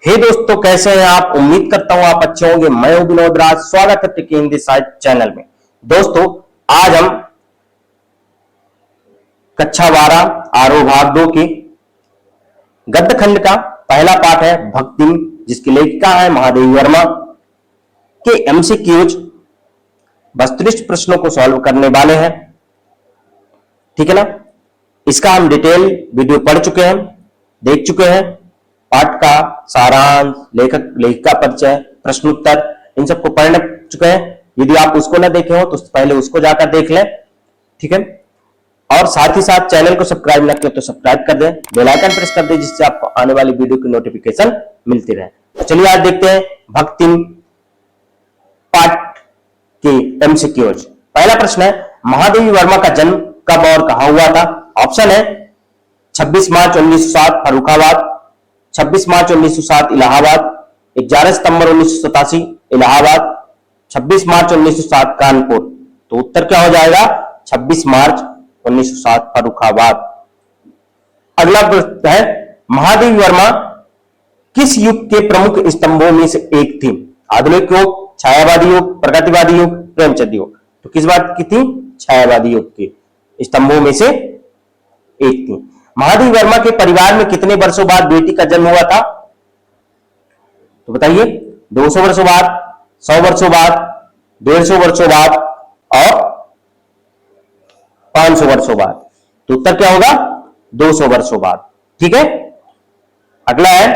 हे दोस्तों, कैसे हैं आप। उम्मीद करता हूं आप अच्छे होंगे। मैं हूं विनोद राज, स्वागत है टिक हिंदी साइट चैनल में। दोस्तों, आज हम कक्षा 12 आरोह भाग 2 के गद्य खंड का पहला पाठ है भक्तिम, जिसकी लेखिका है महादेवी वर्मा, के एमसीक्यूज वस्तुनिष्ठ प्रश्नों को सॉल्व करने वाले हैं। ठीक है ना। इसका हम डिटेल वीडियो पढ़ चुके हैं, देख चुके हैं। पाठ का सारांश, लेखक लेखिका परिचय, प्रश्नोत्तर, इन सबको पढ़ चुके हैं। यदि आप उसको ना देखे हो तो पहले उसको जाकर देख लें। ठीक है। और साथ ही साथ चैनल को सब्सक्राइब ना किया तो सब्सक्राइब कर दें, बेल आइकन प्रेस कर दें, जिससे आपको आने वाली वीडियो की नोटिफिकेशन मिलती रहे। तो चलिए आज देखते हैं भक्तिम पाठ के एमसीक्यूज। पहला प्रश्न है, महादेवी वर्मा का जन्म कब और कहां हुआ था। ऑप्शन है 26 मार्च 1907 फर्रुखाबाद, 26 मार्च 1907 इलाहाबाद, 11 सितंबर 1987 इलाहाबाद, 26 मार्च 1907 कानपुर। तो उत्तर क्या हो जाएगा, 26 मार्च 1907 फर्रुखाबाद। अगला प्रश्न है, महादेवी वर्मा किस युग के प्रमुख स्तंभों में से एक थी। आधुनिक युग, छायावादी युग, प्रगतिवादी युग, प्रेमचंद युग। तो किस बात की थी, छायावादी युग की स्तंभों में से एक थी। महादेवी वर्मा के परिवार में कितने वर्षों बाद बेटी का जन्म हुआ था। तो बताइए, 200 वर्षों बाद, 100 वर्षों बाद, 150 वर्षों बाद और 500 वर्षों बाद। तो उत्तर क्या होगा, 200 वर्षों बाद। ठीक है। अगला है,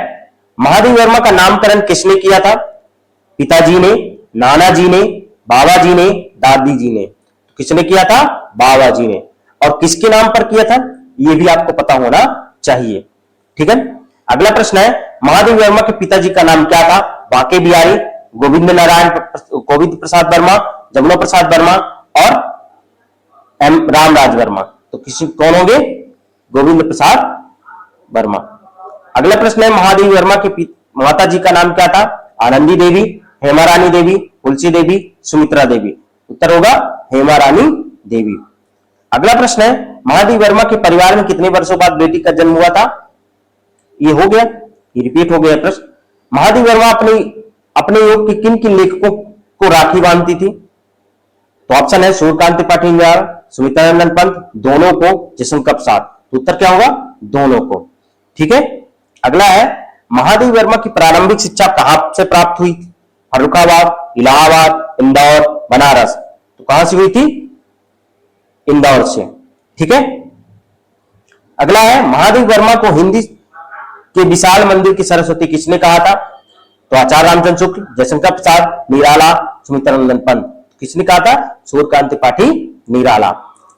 महादेवी वर्मा का नामकरण किसने किया था। पिताजी ने, नाना जी ने, बाबा जी ने, दादी जी ने। तो किसने किया था, बाबा जी ने। और किसके नाम पर किया था, यह भी आपको पता होना चाहिए। ठीक है। अगला प्रश्न है, महादेवी वर्मा के पिताजी का नाम क्या था। बांके बिहारी, गोविंद प्रसाद वर्मा, जमुना प्रसाद वर्मा और रामराज वर्मा। तो किसी कौन होंगे, गोविंद प्रसाद वर्मा। अगला प्रश्न है, महादेवी वर्मा के माता जी का नाम क्या था। आनंदी देवी, हेमा रानी देवी, तुलसी देवी, सुमित्रा देवी। उत्तर होगा हेमा रानी देवी। अगला प्रश्न है, महादेवी वर्मा के परिवार में कितने वर्षों बाद बेटी का जन्म हुआ था। ये हो गया, ये रिपीट हो गया प्रश्न। महादेवी वर्मा अपने युग के किन किन लेखकों को राखी बांधती थी। तो ऑप्शन है सूर्यकांत त्रिपाठी, सुमित्रानंदन पंत, दोनों को, जयशंकर प्रसाद। तो उत्तर क्या होगा, दोनों को। ठीक है। अगला है, महादेवी वर्मा की प्रारंभिक शिक्षा कहां से प्राप्त हुई। फर्रुखाबाद, इलाहाबाद, इंदौर, बनारस। तो कहां से हुई थी, इंदौर से। ठीक है। अगला है, महादेवी वर्मा को हिंदी के विशाल मंदिर की सरस्वती किसने कहा था। तो आचार्य रामचंद्र शुक्ल, जयशंकर प्रसाद, निराला, सुमित्रानंदन पंत। किसने कहा था, सूर्यकांत त्रिपाठी, निराला।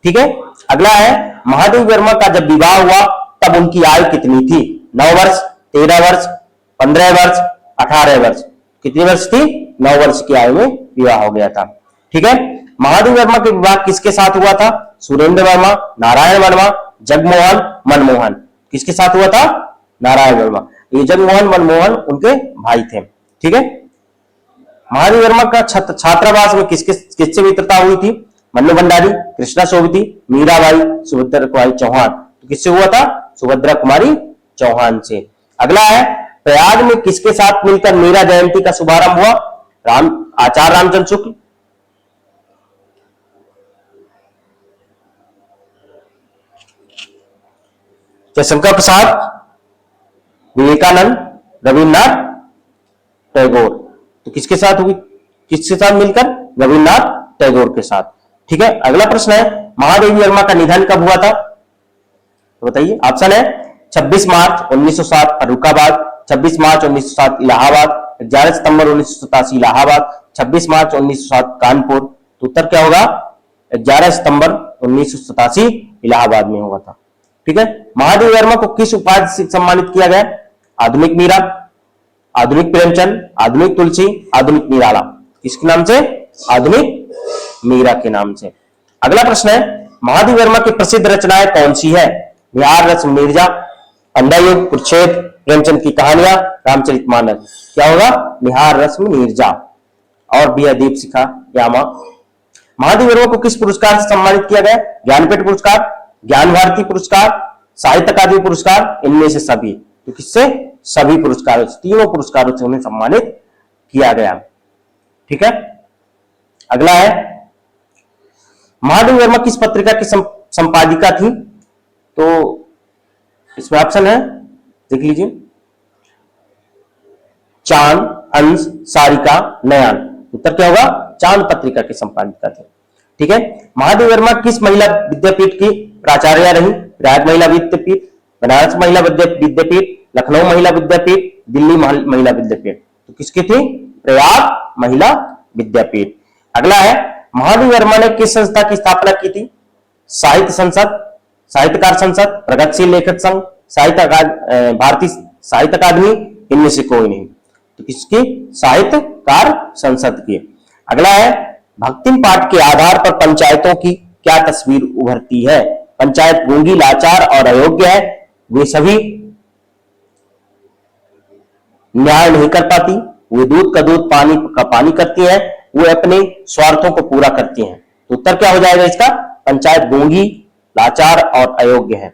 ठीक है। अगला है, महादेवी वर्मा का जब विवाह हुआ तब उनकी आयु कितनी थी। 9 वर्ष, 13 वर्ष, 15 वर्ष, 18 वर्ष। कितनी वर्ष थी, 9 वर्ष की आयु में विवाह हो गया था। ठीक है। महादेवी वर्मा का विवाह किसके साथ हुआ था। सुरेंद्र वर्मा, नारायण वर्मा, जगमोहन, मनमोहन। किसके साथ हुआ था, नारायण वर्मा। ये जगमोहन, मनमोहन उनके भाई थे। ठीक है। महादेवी वर्मा का छात्रावास में किससे मित्रता हुई थी। मन्नू भंडारी, कृष्णा सोबती, मीराबाई, सुभद्रा कुमारी चौहान। तो किससे हुआ था, सुभद्रा कुमारी चौहान से। अगला है, प्रयाग में किसके साथ मिलकर मीरा जयंती का शुभारंभ हुआ। आचार्य रामचंद्र शुक्ल, जयशंकर प्रसाद, विवेकानंद, रविन्द्रनाथ टैगोर। तो किसके साथ हुई, किसके साथ मिलकर, रविन्द्रनाथ टैगोर के साथ। ठीक है। अगला प्रश्न है, महादेवी वर्मा का निधन कब हुआ था। तो बताइए। ऑप्शन है 26 मार्च 1907 फर्रुखाबाद, 26 मार्च 1907 इलाहाबाद, 11 सितंबर 1987 इलाहाबाद, 26 मार्च 1907 कानपुर। तो उत्तर क्या होगा, 11 सितंबर 1987 इलाहाबाद में हुआ था। ठीक है। महादेवी वर्मा को किस उपाधि से सम्मानित किया गया। आधुनिक मीरा, आधुनिक प्रेमचंद, आधुनिक तुलसी, आधुनिक निराला। किसके नाम से, आधुनिक मीरा के नाम से। अगला प्रश्न है, महादेवी वर्मा की प्रसिद्ध रचनाएं कौन सी है। निहार रस मिर्जा, अंधायुग, कुरुक्षेत्र, प्रेमचंद की कहानियां, रामचरितमानस। क्या होगा, निहार रस मिर्जा। और भी है दीपशिखा यामा। महादेवी वर्मा को किस पुरस्कार से सम्मानित किया गया। ज्ञानपीठ पुरस्कार, ज्ञान भारती पुरस्कार, साहित्य अकादमी पुरस्कार, इनमें से सभी। तो किससे, सभी पुरस्कारों से, तीनों पुरस्कारों से उन्हें सम्मानित किया गया। ठीक है, अगला है महादेवी वर्मा किस पत्रिका की संपादिका थी? तो इसमें ऑप्शन है, देख लीजिए, चांद, हंस, सारिका, नयान। उत्तर क्या होगा? चांद पत्रिका की संपादिका थी। ठीक है, महादेवी वर्मा किस महिला विद्यापीठ की प्राचार्य रही? प्रयाग महिला विद्यापीठ, बनारस महिला विद्यापीठ, लखनऊ महिला विद्यापीठ, दिल्ली महिला विद्यापीठ। तो किसकी थी? प्रयाग महिला विद्यापीठ। अगला है महादेवी वर्मा ने किस संस्था की स्थापना की थी? साहित्य संसद, साहित्यकार संसद, प्रगतिशील लेखक संघ, भारतीय साहित्य अकादमी, इनमें से कोई नहीं। तो किसकी? साहित्यकार संसद की। अगला है भक्तिम पाठ के आधार पर पंचायतों की क्या तस्वीर उभरती है? पंचायत गूंगी, लाचार और अयोग्य है, वे सभी न्याय नहीं कर पाती, वे दूध का दूध पानी का पानी करती हैं, वे अपने स्वार्थों को पूरा करती हैं। तो उत्तर क्या हो जाएगा इसका? पंचायत गूंगी, लाचार और अयोग्य है।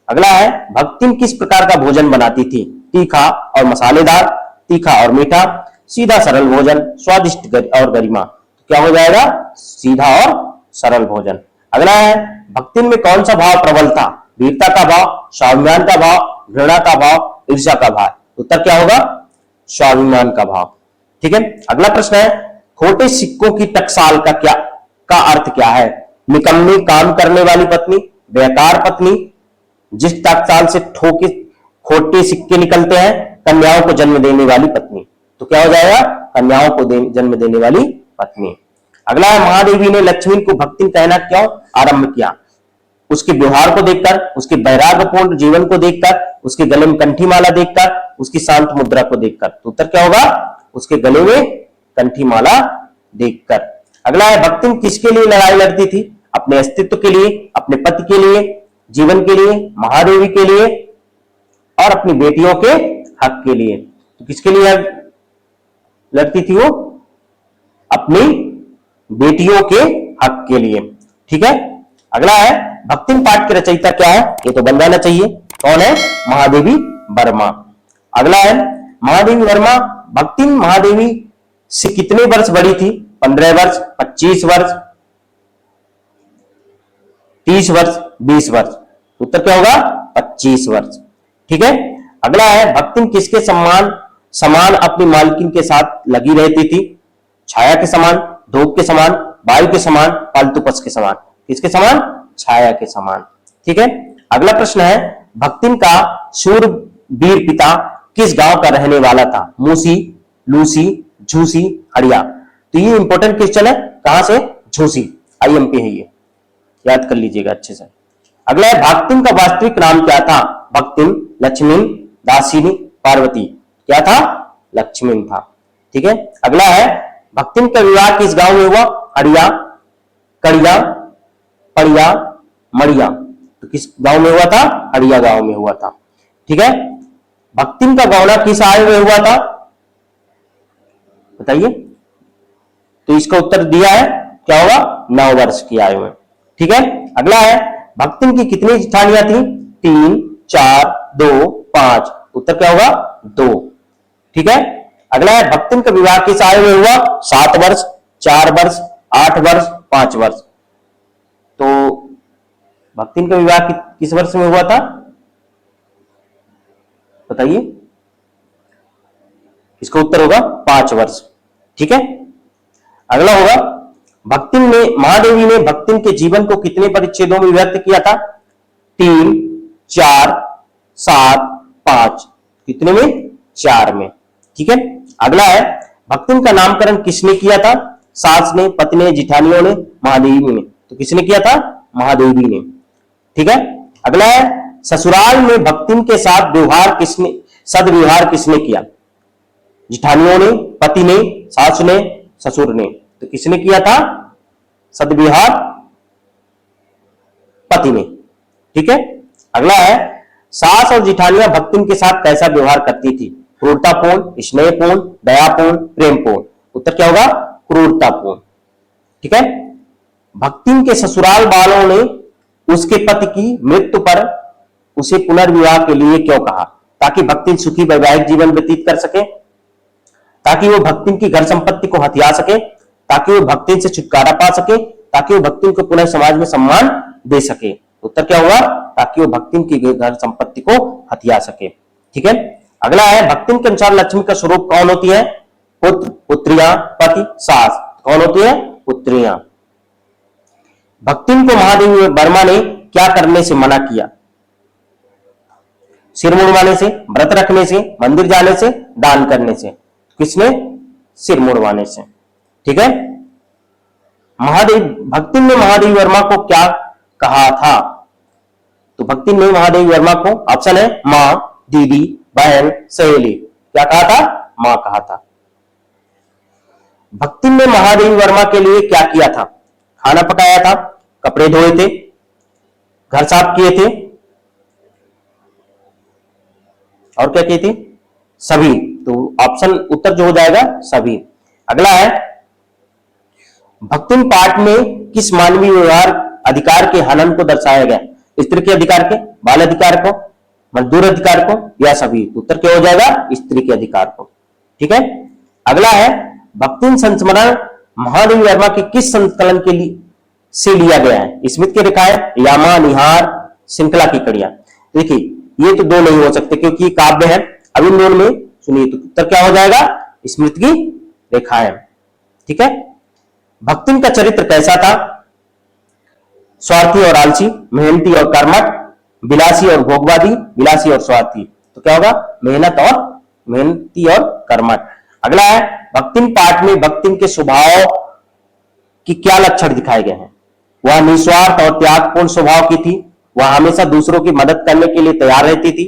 अगला है भक्तिम किस प्रकार का भोजन बनाती थी? तीखा और मसालेदार, तीखा और मीठा, सीधा सरल भोजन, स्वादिष्ट और गरिमा। तो क्या हो जाएगा? सीधा और सरल भोजन। अगला है भक्तिम में कौन सा भाव प्रबल था? वीरता का भाव, स्वाभिमान का भाव, घृणा का भाव, ईर्ष्या का भाव। उत्तर क्या होगा? स्वाभिमान का भाव। ठीक है, अगला प्रश्न है खोटे सिक्कों की टकसाल का अर्थ क्या है? निकम्मी, काम करने वाली पत्नी, बेकार पत्नी, जिस टकसाल से खोटे सिक्के निकलते हैं, कन्याओं को जन्म देने वाली पत्नी। तो क्या हो जाएगा? कन्याओं को जन्म देने वाली पत्नी। अगला है महादेवी ने लक्ष्मी को भक्तिम कहना क्यों आरंभ किया? उसके व्यवहार को देखकर, उसके वैराग्यपूर्ण जीवन को देखकर, उसके गले में कंठी माला देखकर, उसकी शांत मुद्रा को देखकर। तो उत्तर क्या होगा? उसके गले में कंठी माला देखकर। अगला है भक्तिम किसके लिए लड़ाई लड़ती थी? अपने अस्तित्व के लिए, अपने पति के लिए, जीवन के लिए, महादेवी के लिए और अपनी बेटियों के हक के लिए। तो किसके लिए लड़ती थी वो? अपनी बेटियों के हक के लिए। ठीक है, अगला है भक्तिम पाठ के रचयिता क्या है? ये तो बन जाना चाहिए। कौन है? महादेवी वर्मा। अगला है महादेवी वर्मा भक्तिम महादेवी से कितने वर्ष बड़ी थी? 15 वर्ष, 25 वर्ष, 30 वर्ष, 20 वर्ष। उत्तर क्या होगा? 25 वर्ष। ठीक है, अगला है भक्तिम किसके समान अपनी मालकिन के साथ लगी रहती थी? छाया के समान, धूप के समान, वायु के समान, पालतू पशु के समान। किसके समान? छाया के समान। ठीक है, अगला प्रश्न है भक्तिम का शूरवीर पिता किस गांव का रहने वाला था? मूसी, लूसी, झूसी, हड़िया। तो ये इंपॉर्टेंट क्वेश्चन है। कहां से? झूसी, आईएमपी है ये, याद कर लीजिएगा अच्छे से। अगला है भक्तिम का वास्तविक नाम क्या था? भक्तिम, लक्ष्मीन, दासिनी, पार्वती। क्या था? लक्ष्मीन था। ठीक है, अगला है भक्तिम का विवाह किस गांव में हुआ? हड़िया, कड़िया, पड़िया, मड़िया। तो किस गांव में हुआ था? हड़िया गांव में हुआ था। ठीक है, भक्तिम का गौना किस आयु में हुआ था? बताइए। तो इसका उत्तर दिया है, क्या होगा? 9 वर्ष की आयु में। ठीक है, अगला है भक्तिम की कितनी जेठानियां थी? 3, 4, 2, 5। उत्तर क्या होगा? 2। ठीक है, अगला है भक्तिम का विवाह किस आयु में हुआ? 7 वर्ष, 4 वर्ष, 8 वर्ष, 5 वर्ष। तो भक्तिम का विवाह किस वर्ष में हुआ था? बताइए। इसका उत्तर होगा 5 वर्ष। ठीक है, अगला होगा भक्तिम ने महादेवी ने भक्तिम के जीवन को कितने परिच्छेदों में व्यक्त किया था? 3, 4, 7, 5। कितने में? 4 में। ठीक है, अगला है भक्तिम का नामकरण किसने किया था? सास ने, पति ने, जिठानियों ने, महादेवी ने। तो किसने किया था? महादेवी ने। ठीक है, अगला है ससुराल में भक्तिम के साथ सदव्यवहार किसने किया? जिठानियों ने, पति ने, सास ने, ससुर ने। तो किसने किया था सदव्यवहार? पति ने। ठीक है, अगला है सास और जिठानियां भक्तिम के साथ कैसा व्यवहार करती थी? क्रूरतापूर्ण, स्नेहपूर्ण, दयापूर्ण, प्रेमपूर्ण। उत्तर क्या होगा? क्रूरतापूर्ण। ठीक है, भक्तिम के ससुराल वालों ने उसके पति की मृत्यु पर उसे पुनर्विवाह के लिए क्यों कहा? ताकि भक्तिन सुखी वैवाहिक जीवन व्यतीत कर सके, ताकि वो भक्तिन की घर संपत्ति को हथिया सके, ताकि वो भक्तिन से छुटकारा पा सके, ताकि वो भक्तिन को पुनः समाज में सम्मान दे सके। उत्तर क्या होगा? ताकि वो भक्तिन की घर संपत्ति को हथिया सके। ठीक है, अगला है भक्तिन के अनुसार लक्ष्मी का स्वरूप कौन होती है? पुत्र, पुत्रियां, पति, सास। कौन होती है? पुत्रियां। भक्तिन को महादेवी वर्मा ने क्या करने से मना किया? सिर मुड़वाने से, व्रत रखने से, मंदिर जाने से, दान करने से। किसने? सिर मुड़वाने से। ठीक है, भक्तिन ने महादेवी वर्मा को क्या कहा था? तो भक्तिन ने महादेवी वर्मा को, ऑप्शन है मां, दीदी, बहन, सहेली। क्या कहा था? मां कहा था। भक्तिन ने महादेवी वर्मा के लिए क्या किया था? खाना पकाया था, कपड़े धोए थे, घर साफ किए थे, और क्या किए थे? सभी। तो ऑप्शन उत्तर जो हो जाएगा सभी। अगला है भक्तिन पाठ में किस मानवीय व्यवहार अधिकार के हनन को दर्शाया गया? स्त्री के अधिकार के, बाल अधिकार को, मजदूर अधिकार को, या सभी? उत्तर क्या हो जाएगा? स्त्री के अधिकार को। ठीक है, अगला है भक्तिन संस्मरण महादेवी वर्मा के किस संकलन के लिए से लिया गया है? स्मृति की रेखाएं, यामा, निहार, श्रृंखला की कड़ियां। देखिए ये तो दो नहीं हो सकते क्योंकि काव्य है। अब इन दोनों में सुनिए, तो उत्तर क्या हो जाएगा? स्मृति की रेखाएं। ठीक है, भक्तिन का चरित्र कैसा था? स्वार्थी और आलसी, मेहनती और कर्मठ, विलासी और भोगवादी, विलासी और स्वार्थी। तो क्या होगा? मेहनती और कर्मठ। अगला है भक्तिन पाठ में भक्तिन के स्वभाव की क्या लक्षण दिखाए गए हैं? वह निस्वार्थ और त्यागपूर्ण स्वभाव की थी, वह हमेशा दूसरों की मदद करने के लिए तैयार रहती थी,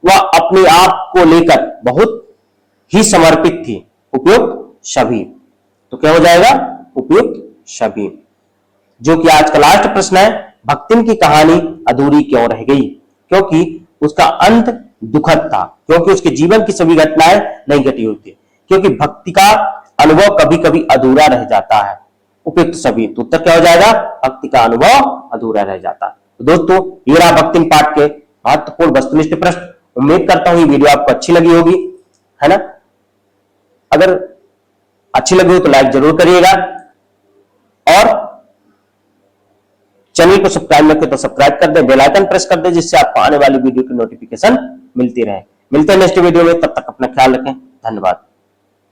वह अपने आप को लेकर बहुत ही समर्पित थी। उपयुक्त सभी। तो क्या हो जाएगा? उपयुक्त सभी। जो कि आज का लास्ट प्रश्न है, भक्तिन की कहानी अधूरी क्यों रह गई? क्योंकि उसका अंत दुखद था, क्योंकि उसके जीवन की सभी घटनाएं नहीं घटी हुई थी, क्योंकि भक्ति का अनुभव कभी कभी अधूरा रह जाता है। उपयुक्त सभी। तो उत्तर क्या हो जाएगा? भक्ति का अनुभव अधूरा रह जाता है। तो दोस्तों ये रहा भक्तिन पाठ के महत्वपूर्ण वस्तुनिष्ठ प्रश्न। उम्मीद करता हूं ये वीडियो आपको अच्छी लगी होगी, है ना? अगर अच्छी लगी हो तो लाइक जरूर करिएगा, और चैनल को सब्सक्राइब न तो सब्सक्राइब कर दे, बेल आइकन प्रेस कर दे, जिससे आपको आने वाली वीडियो की नोटिफिकेशन मिलती रहे। मिलते हैं नेक्स्ट वीडियो में, तब तक अपना ख्याल रखें। धन्यवाद।